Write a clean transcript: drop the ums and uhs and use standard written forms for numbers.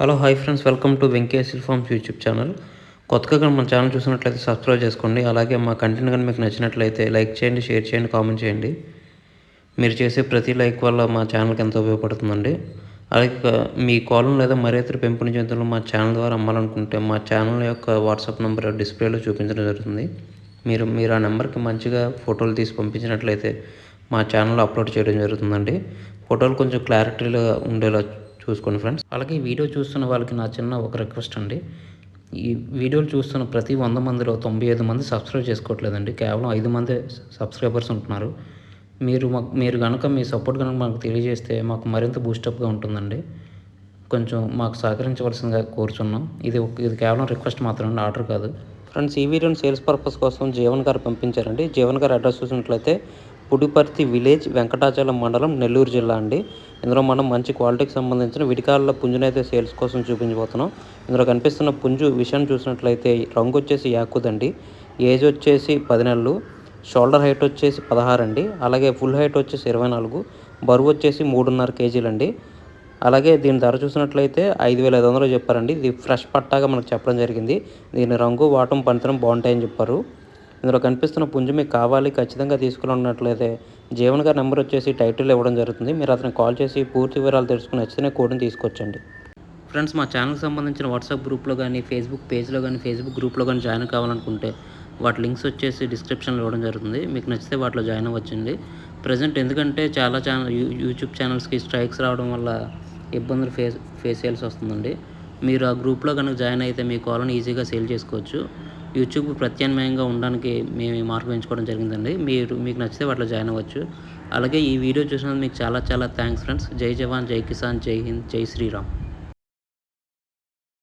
Hello hi friends, welcome to Venkateswara forms YouTube channel. కొత్తగా కానీ మన ఛానల్ చూసినట్లయితే సబ్స్క్రైబ్ చేసుకోండి. అలాగే మా కంటెంట్ కానీ మీకు నచ్చినట్లయితే లైక్ చేయండి, షేర్ చేయండి, కామెంట్ చేయండి. మీరు చేసే ప్రతి లైక్ వల్ల మా ఛానల్కి ఎంతో ఉపయోగపడుతుందండి. అలాగే మీ కోలం లేదా మరే ఇతర పెంపుడు జంతువులు మా ఛానల్ ద్వారా అమ్మాలనుకుంటే మా ఛానల్ యొక్క వాట్సాప్ నెంబర్ డిస్ప్లేలో చూపించడం జరుగుతుంది. మీరు ఆ నెంబర్కి మంచిగా ఫోటోలు తీసి పంపించినట్లయితే మా ఛానల్లో అప్లోడ్ చేయడం జరుగుతుందండి. ఫోటోలు కొంచెం క్లారిటీగా ఉండేలా చూసుకోండి ఫ్రెండ్స్. అలాగే ఈ వీడియో చూస్తున్న వాళ్ళకి నా చిన్న ఒక రిక్వెస్ట్ అండి. ఈ వీడియోలు చూస్తున్న ప్రతి 100 మందిలో 95 మంది సబ్స్క్రైబ్ చేసుకోవట్లేదండి. కేవలం 5 మందే సబ్స్క్రైబర్స్ ఉంటున్నారు. మీరు కనుక మీ సపోర్ట్ కనుక మాకు తెలియజేస్తే మాకు మరింత బూస్టప్గా ఉంటుందండి. కొంచెం మాకు సహకరించవలసిందిగా కోరుచున్నాం. ఇది కేవలం రిక్వెస్ట్ మాత్రమే, ఆర్డర్ కాదు. ఫ్రెండ్స్, ఈ వీడియోని సేల్స్ పర్పస్ కోసం జీవన్ గారు పంపించారండి. జీవన్ గారు అడ్రస్ చూసినట్లయితే పుడిపర్తి విలేజ్, వెంకటాచలం మండలం, నెల్లూరు జిల్లా అండి. ఇందులో మనం మంచి క్వాలిటీకి సంబంధించిన విడికాళ్ళ పుంజునైతే సేల్స్ కోసం చూపించబోతున్నాం. ఇందులో కనిపిస్తున్న పుంజు విషయాన్ని చూసినట్లయితే రంగు వచ్చేసి యాకుదండి, ఏజ్ వచ్చేసి 10 నెలలు, షోల్డర్ హైట్ వచ్చేసి 16 అండి. అలాగే ఫుల్ హైట్ వచ్చేసి 24, బరువు వచ్చేసి 3.5 కేజీలండి. అలాగే దీని ధర చూసినట్లయితే 5,500 చెప్పారండి. ఇది ఫ్రెష్ పట్టాగా మనకు చెప్పడం జరిగింది. దీని రంగు, వాటం, పనితనం బాగుంటాయని చెప్పారు. ఇందులో కనిపిస్తున్న పుంజు మీకు కావాలి, ఖచ్చితంగా తీసుకున్నట్లయితే జీవన్ గారి నెంబర్ వచ్చేసి టైటిల్ ఇవ్వడం జరుగుతుంది. మీరు అతనికి కాల్ చేసి పూర్తి వివరాలు తెలుసుకుని నచ్చితేనే కోడ్ని తీసుకొచ్చండి. ఫ్రెండ్స్, మా ఛానల్కి సంబంధించిన వాట్సాప్ గ్రూప్లో కానీ, ఫేస్బుక్ పేజ్లో కానీ, ఫేస్బుక్ గ్రూప్లో కానీ జాయిన్ కావాలనుకుంటే వాటి లింక్స్ వచ్చేసి డిస్క్రిప్షన్లో ఇవ్వడం జరుగుతుంది. మీకు నచ్చితే వాటిలో జాయిన్ అవ్వచ్చండి. ప్రజెంట్ ఎందుకంటే చాలా యూట్యూబ్ ఛానల్స్కి స్ట్రైక్స్ రావడం వల్ల ఇబ్బందులు ఫేస్ చేయాల్సి వస్తుందండి. మీరు ఆ గ్రూప్లో కనుక జాయిన్ అయితే మీ కాల్ని ఈజీగా సేల్ చేసుకోవచ్చు. యూట్యూబ్ ప్రత్యామ్నాయంగా ఉండడానికి మేము ఈ మార్గం ఎంచుకోవడం జరిగిందండి. మీకు నచ్చితే వాటిలో జాయిన్ అవ్వచ్చు. అలాగే ఈ వీడియో చూసినందుకు మీకు చాలా థ్యాంక్స్ ఫ్రెండ్స్. జై జవాన్, జై కిసాన్, జై హింద్, జై శ్రీరామ్.